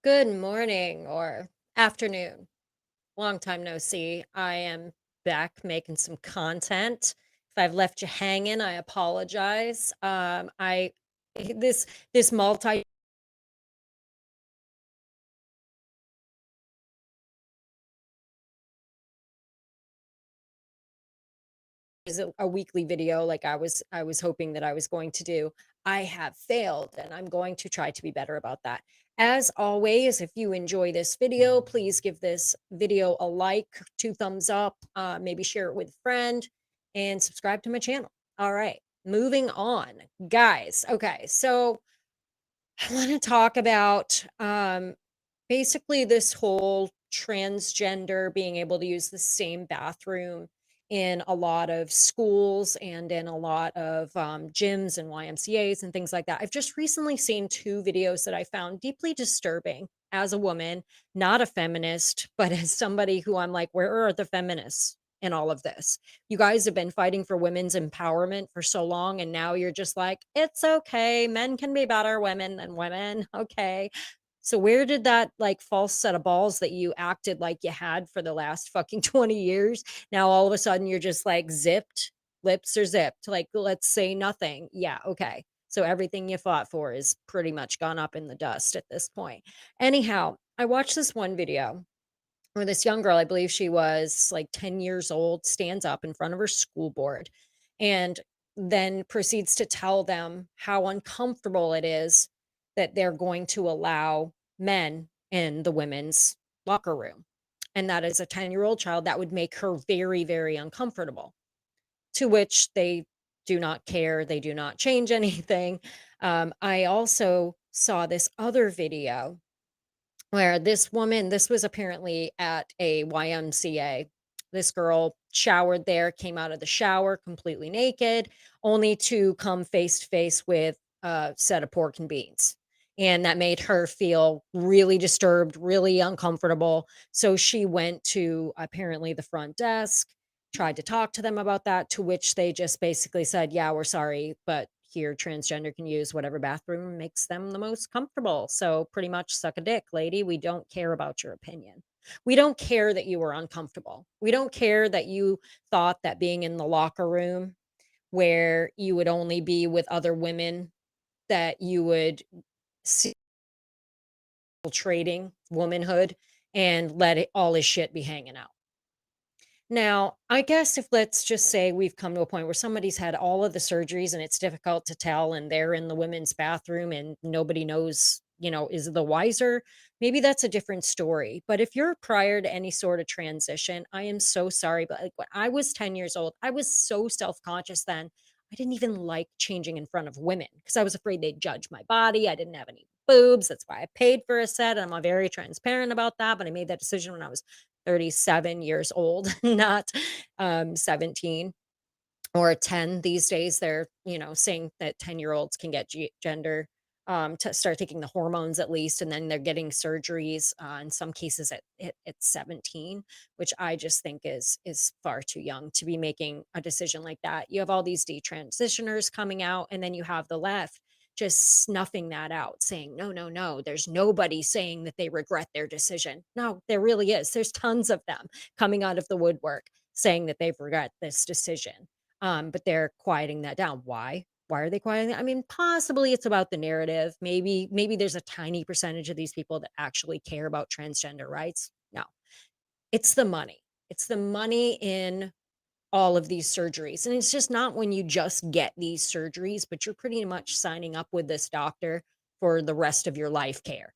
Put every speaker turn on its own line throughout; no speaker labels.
Good morning or afternoon. Long time no see. I am back making some content. If I've left you hanging, I apologize. I this multi is a weekly video like I was hoping that I was going to do. I have failed and I'm going to try to be better about that. As always, if you enjoy this video, please give this video a like, two thumbs up, maybe share it with a friend and subscribe to my channel. All right, moving on. Guys, okay, so I want to talk about basically this whole transgender being able to use the same bathroom in a lot of schools and in a lot of gyms and YMCA's and things like that. I've just recently seen two videos that I found deeply disturbing as a woman, not a feminist, but as somebody who I'm like, where are the feminists in all of this? You guys have been fighting for women's empowerment for so long, and now you're just like, it's okay. Men can be better women than women. Okay. So where did that like false set of balls that you acted like you had for the last fucking 20 years? Now all of a sudden you're just like zipped, lips are zipped. Like, let's say nothing. Yeah, okay. So everything you fought for is pretty much gone up in the dust at this point. Anyhow, I watched this one video where this young girl, I believe she was like 10 years old, stands up in front of her school board and then proceeds to tell them how uncomfortable it is that they're going to allow men in the women's locker room. And that as a 10-year-old child, that would make her very, very uncomfortable, to which they do not care. They do not change anything. I also saw this other video where this woman, this was apparently at a YMCA. This girl showered there, came out of the shower completely naked, only to come face to face with a set of pork and beans. And that made her feel really disturbed, really uncomfortable. So she went to apparently the front desk, tried to talk to them about that, to which they just basically said, yeah, we're sorry, but here transgender can use whatever bathroom makes them the most comfortable. So pretty much suck a dick, lady. We don't care about your opinion. We don't care that you were uncomfortable. We don't care that you thought that being in the locker room where you would only be with other women, that you would see trading womanhood and let all his shit be hanging out. Now, I guess if let's just say we've come to a point where somebody's had all of the surgeries and it's difficult to tell and they're in the women's bathroom and nobody knows, is the wiser, maybe that's a different story. But if you're prior to any sort of transition, I am so sorry. But like when I was 10 years old, I was so self-conscious then. I didn't even like changing in front of women because I was afraid they'd judge my body. I didn't have any boobs. That's why I paid for a set. And I'm very transparent about that. But I made that decision when I was 37 years old, not 17 or 10 these days. They're, saying that 10-year-olds can get gender, to start taking the hormones at least, and then they're getting surgeries in some cases at 17, which I just think is far too young to be making a decision like that. You have all these detransitioners coming out, and then you have the left just snuffing that out, saying, no, no, no, there's nobody saying that they regret their decision. No, there really is. There's tons of them coming out of the woodwork saying that they've regret this decision. But they're quieting that down. Why? Why are they quieting it? I mean, possibly it's about the narrative. Maybe there's a tiny percentage of these people that actually care about transgender rights. No, it's the money. It's the money in all of these surgeries. And it's just not when you just get these surgeries, but you're pretty much signing up with this doctor for the rest of your life care.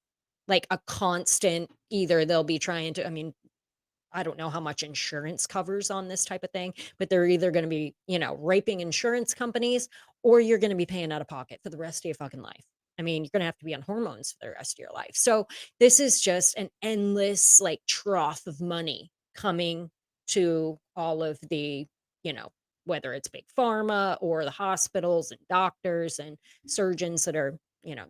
Like a constant, either they'll be trying to, I mean, I don't know how much insurance covers on this type of thing, but they're either going to be, raping insurance companies, or you're going to be paying out of pocket for the rest of your fucking life. I mean, you're going to have to be on hormones for the rest of your life. So this is just an endless like trough of money coming to all of the, you know, whether it's big pharma or the hospitals and doctors and surgeons that are,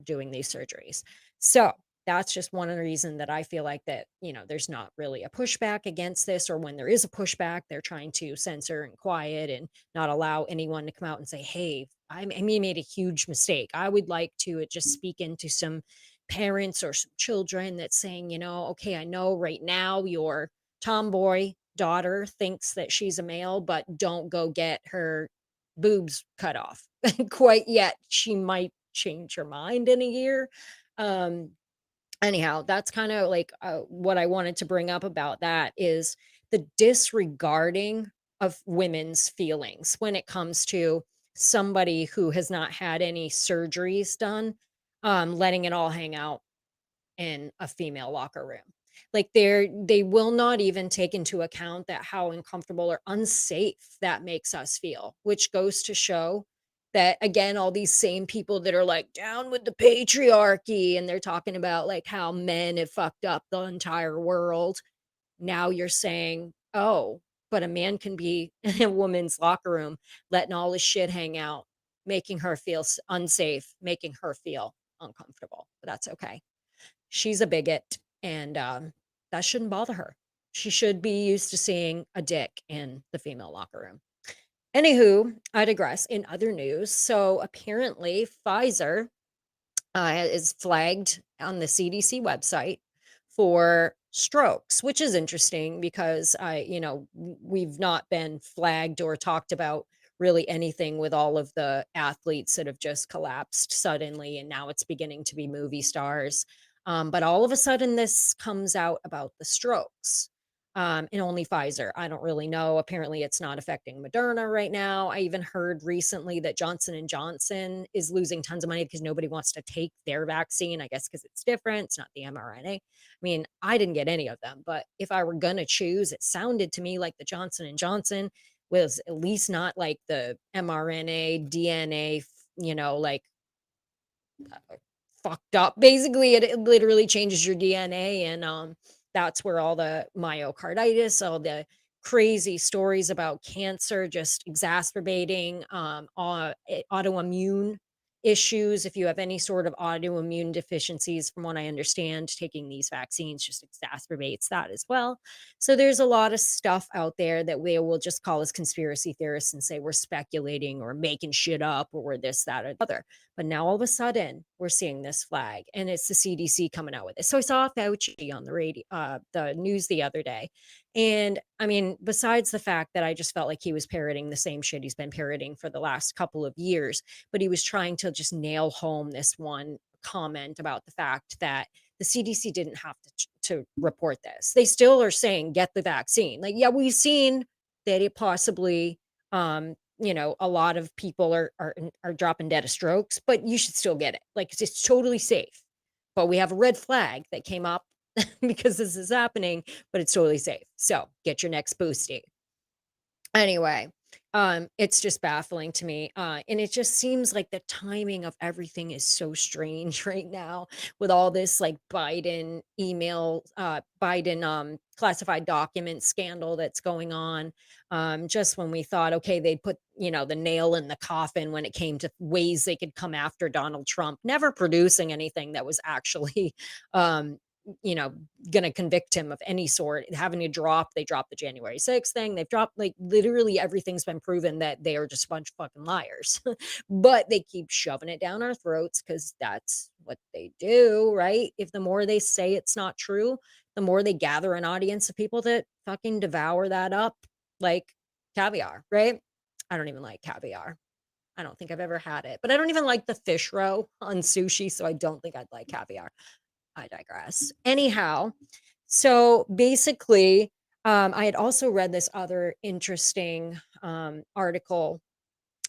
doing these surgeries. So that's just one of the reason that I feel like that, there's not really a pushback against this, or when there is a pushback, they're trying to censor and quiet and not allow anyone to come out and say, hey, I made a huge mistake. I would like to just speak into some parents or some children that's saying, okay, I know right now your tomboy daughter thinks that she's a male, but don't go get her boobs cut off quite yet. She might change her mind in a year. Um, Anyhow, that's kind of like what I wanted to bring up about that is the disregarding of women's feelings when it comes to somebody who has not had any surgeries done, letting it all hang out in a female locker room. Like they will not even take into account that how uncomfortable or unsafe that makes us feel, which goes to show that again, all these same people that are like down with the patriarchy and they're talking about like how men have fucked up the entire world. Now you're saying, oh, but a man can be in a woman's locker room, letting all his shit hang out, making her feel unsafe, making her feel uncomfortable. But that's okay. She's a bigot, and, that shouldn't bother her. She should be used to seeing a dick in the female locker room. Anywho, I digress. In other news, so apparently Pfizer is flagged on the CDC website for strokes, which is interesting because we've not been flagged or talked about really anything with all of the athletes that have just collapsed suddenly, and now it's beginning to be movie stars. But all of a sudden, this comes out about the strokes. And only Pfizer. I don't really know. Apparently, it's not affecting Moderna right now. I even heard recently that Johnson and Johnson is losing tons of money because nobody wants to take their vaccine. I guess because it's different. It's not the mRNA. I mean, I didn't get any of them, but if I were gonna choose, it sounded to me like the Johnson and Johnson was at least not like the mRNA, DNA, like fucked up. Basically, it literally changes your DNA, and that's where all the myocarditis, all the crazy stories about cancer just exacerbating autoimmune issues. If you have any sort of autoimmune deficiencies, from what I understand, taking these vaccines just exacerbates that as well. So there's a lot of stuff out there that we will just call as conspiracy theorists and say we're speculating or making shit up or we're this, that, or the other. But now all of a sudden, we're seeing this flag, and it's the CDC coming out with it. So I saw Fauci on the radio, the news the other day, and I mean, besides the fact that I just felt like he was parroting the same shit he's been parroting for the last couple of years, but he was trying to just nail home this one comment about the fact that the CDC didn't have to report this. They still are saying get the vaccine. Like, yeah, we've seen that it possibly a lot of people are dropping dead of strokes, but you should still get it. Like it's totally safe. But we have a red flag that came up because this is happening, but it's totally safe. So get your next boosty. Anyway, it's just baffling to me, and it just seems like the timing of everything is so strange right now with all this, like, Biden, classified document scandal that's going on, just when we thought, okay, they'd put, the nail in the coffin when it came to ways they could come after Donald Trump, never producing anything that was actually, um, you know, gonna convict him of any sort, having to they dropped the January 6th thing, they've dropped, like, literally everything's been proven that they are just a bunch of fucking liars. But they keep shoving it down our throats because that's what they do, right? If the more they say it's not true, the more they gather an audience of people that fucking devour that up like caviar, right? I don't even like caviar. I don't think I've ever had it, but I don't even like the fish roe on sushi, so I don't think I'd like caviar. I digress. Anyhow, so basically, I had also read this other interesting article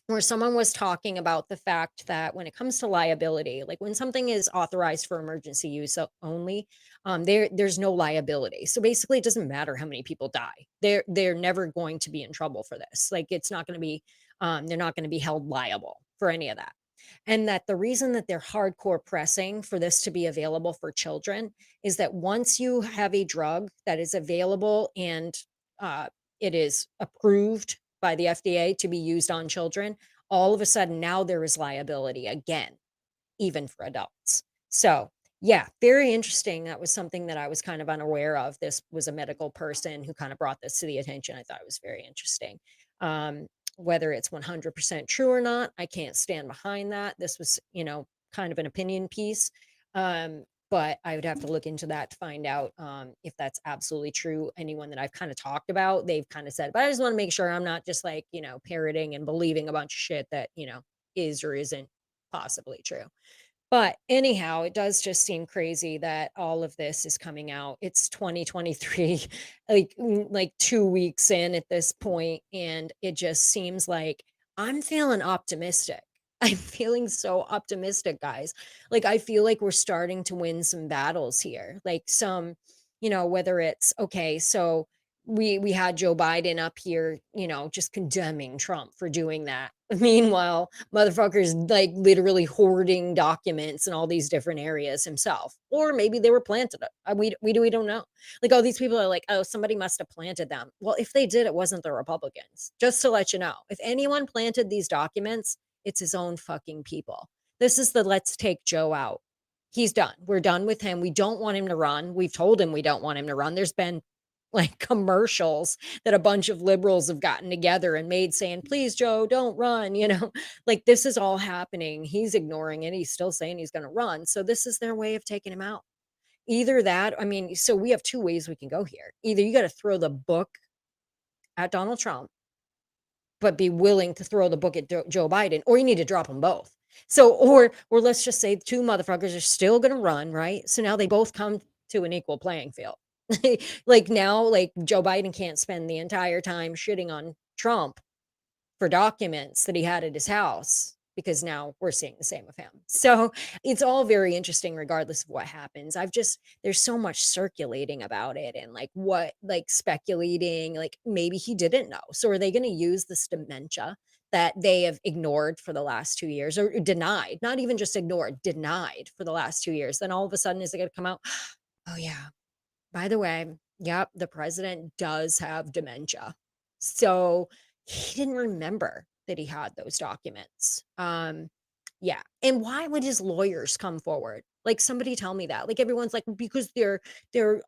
where someone was talking about the fact that when it comes to liability, like when something is authorized for emergency use only, there's no liability. So basically, it doesn't matter how many people die. They're never going to be in trouble for this. Like it's not going to be, they're not going to be held liable for any of that. And that the reason that they're hardcore pressing for this to be available for children is that once you have a drug that is available and uh, it is approved by the FDA to be used on children, all of a sudden now there is liability again, even for adults. So, yeah, very interesting. That was something that I was kind of unaware of. This was a medical person who kind of brought this to the attention. I thought it was very interesting. Um, Whether it's 100% true or not, I can't stand behind that. This was, kind of an opinion piece. but I would have to look into that to find out, if that's absolutely true. Anyone that I've kinda talked about, they've kinda said, but I just wanna make sure I'm not just, like, parroting and believing a bunch of shit that, is or isn't possibly true. But anyhow, it does just seem crazy that all of this is coming out. It's 2023, like 2 weeks in at this point, and it just seems like I'm feeling optimistic. I'm feeling so optimistic, guys. Like, I feel like we're starting to win some battles here. Like, whether it's okay, so we had Joe Biden up here, just condemning Trump for doing that. Meanwhile, motherfucker's like literally hoarding documents in all these different areas himself. Or maybe they were planted. We don't know. Like, all these people are like, oh, somebody must have planted them. Well, if they did, it wasn't the Republicans. Just to let you know, if anyone planted these documents, it's his own fucking people. This is the let's take Joe out. He's done. We're done with him. We don't want him to run. We've told him we don't want him to run. There's been like commercials that a bunch of liberals have gotten together and made saying, "Please, Joe, don't run," Like, this is all happening. He's ignoring it. He's still saying he's gonna run. So this is their way of taking him out. Either that, I mean, so we have 2 ways we can go here. Either you gotta throw the book at Donald Trump, but be willing to throw the book at Joe Biden, or you need to drop them both. So, or let's just say 2 motherfuckers are still gonna run, right? So now they both come to an equal playing field. Like, now, like, Joe Biden can't spend the entire time shitting on Trump for documents that he had at his house, because now we're seeing the same of him. So it's all very interesting regardless of what happens. There's so much circulating about it, and like what, like speculating, like maybe he didn't know. So are they going to use this dementia that they have ignored for the last 2 years, or denied, not even just ignored, denied for the last 2 years? Then all of a sudden, is it going to come out? Oh, yeah, by the way, yep, the president does have dementia. So he didn't remember that he had those documents. Yeah. And why would his lawyers come forward? Like, somebody tell me that. Like, everyone's like, because they're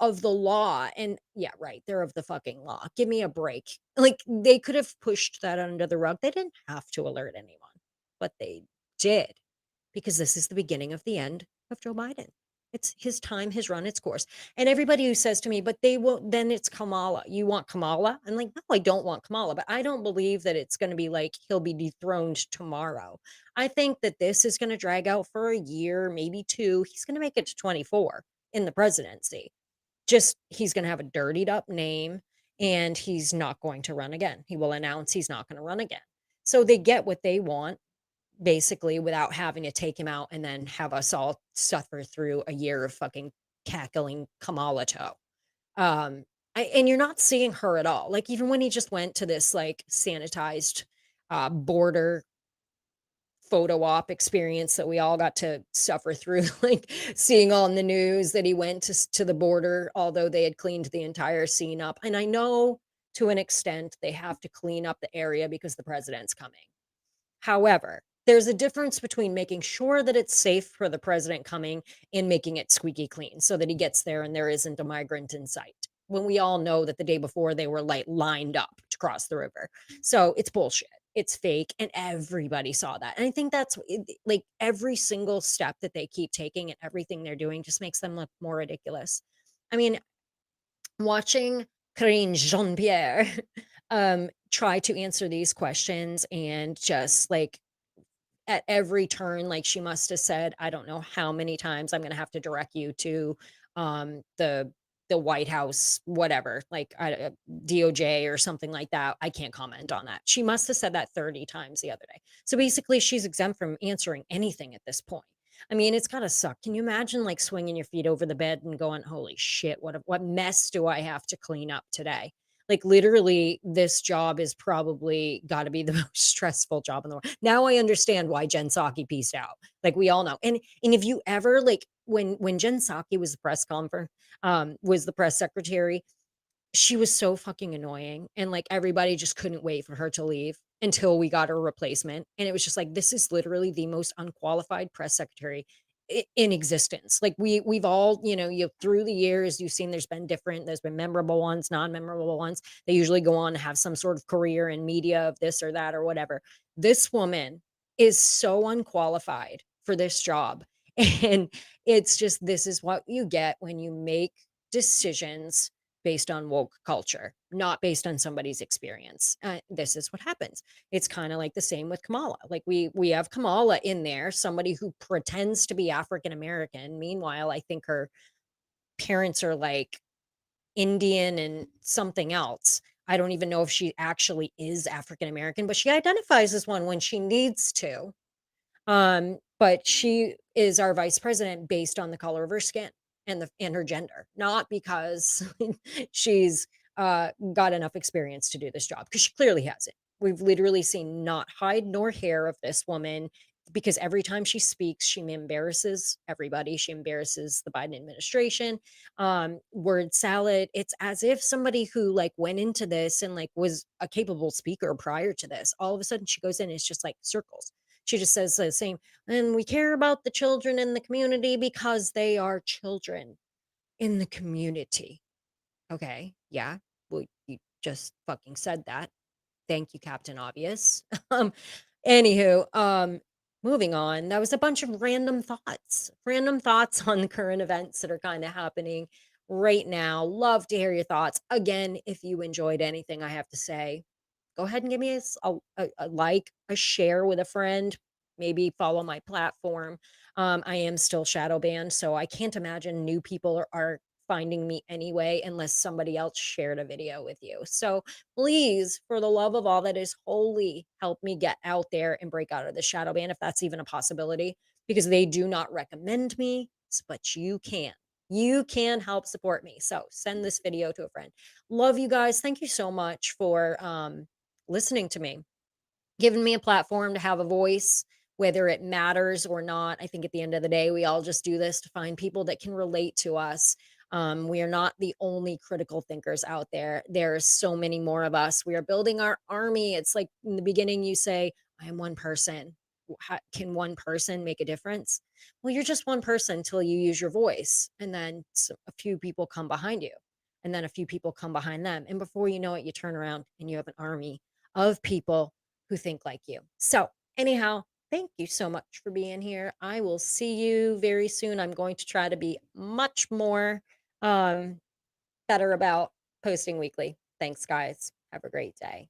of the law. And yeah, right. They're of the fucking law. Give me a break. Like, they could have pushed that under the rug. They didn't have to alert anyone, but they did, because this is the beginning of the end of Joe Biden. It's his time has run its course. And everybody who says to me, but they will, then it's Kamala. You want Kamala? I'm like, no, I don't want Kamala, but I don't believe that it's going to be like he'll be dethroned tomorrow. I think that this is going to drag out for a year, maybe 2. He's going to make it to 24 in the presidency. Just he's going to have a dirtied up name, and he's not going to run again. He will announce he's not going to run again. So they get what they want, basically, without having to take him out and then have us all suffer through a year of fucking cackling Kamala toe. Um, and you're not seeing her at all. Like, even when he just went to this like sanitized border photo op experience that we all got to suffer through, like seeing on the news that he went to the border, although they had cleaned the entire scene up. And I know to an extent they have to clean up the area because the president's coming. However, there's a difference between making sure that it's safe for the president coming and making it squeaky clean so that he gets there and there isn't a migrant in sight, when we all know that the day before they were like lined up to cross the river. So it's bullshit. It's fake. And everybody saw that. And I think that's like every single step that they keep taking and everything they're doing just makes them look more ridiculous. I mean, watching Karine Jean-Pierre try to answer these questions, and just like at every turn, like she must have said, I don't know how many times, I'm gonna have to direct you to the White House, whatever, like DOJ or something like that. I can't comment on that. She must have said that 30 times the other day. So basically, she's exempt from answering anything at this point. I mean, it's gotta suck. Can you imagine like swinging your feet over the bed and going, "Holy shit, what mess do I have to clean up today?" Like, literally, this job is probably gotta be the most stressful job in the world. Now I understand why Jen Psaki pieced out. Like, we all know. And if you ever like when Jen Psaki was the press secretary, she was so fucking annoying, and like everybody just couldn't wait for her to leave until we got her replacement. And it was just like, this is literally the most unqualified press secretary in existence. Like, we've all, you through the years, you've seen there's been memorable ones, non-memorable ones. They usually go on to have some sort of career in media of this or that or whatever. This woman is so unqualified for this job. And it's just this is what you get when you make decisions based on woke culture, not based on somebody's experience. This is what happens. It's kind of like the same with Kamala. Like we have Kamala in there, somebody who pretends to be African American. Meanwhile, I think her parents are like Indian and something else. I don't even know if she actually is African American, but she identifies as one when she needs to. But she is our vice president based on the color of her skin and her gender, not because she's got enough experience to do this job, because she clearly hasn't. We've literally seen not hide nor hair of this woman, because every time she speaks, she embarrasses everybody. She embarrasses the Biden administration. Word salad. It's as if somebody who like went into this and like was a capable speaker prior to this, all of a sudden she goes in, and it's just like circles. She just says the same, and we care about the children in the community because they are children in the community. Okay. Yeah. Well, you just fucking said that. Thank you, Captain Obvious. um, Anywho, moving on. That was a bunch of random thoughts on the current events that are kind of happening right now. Love to hear your thoughts. Again, if you enjoyed anything I have to say, go ahead and give me a like, a share with a friend, maybe follow my platform. I am still shadow banned, so I can't imagine new people are finding me anyway unless somebody else shared a video with you. So please, for the love of all that is holy, help me get out there and break out of the shadow ban if that's even a possibility, because they do not recommend me, but you can. You can help support me. So send this video to a friend. Love you guys. Thank you so much for listening to me, giving me a platform to have a voice, whether it matters or not. I think at the end of the day, we all just do this to find people that can relate to us. We are not the only critical thinkers out there. There are so many more of us. We are building our army. It's like in the beginning, you say, I am one person. How, can one person make a difference? Well, you're just one person until you use your voice. And then a few people come behind you. And then a few people come behind them. And before you know it, you turn around and you have an army of people who think like you. So, anyhow, thank you so much for being here. I will see you very soon. I'm going to try to be much more um, better about posting weekly. Thanks, guys. Have a great day.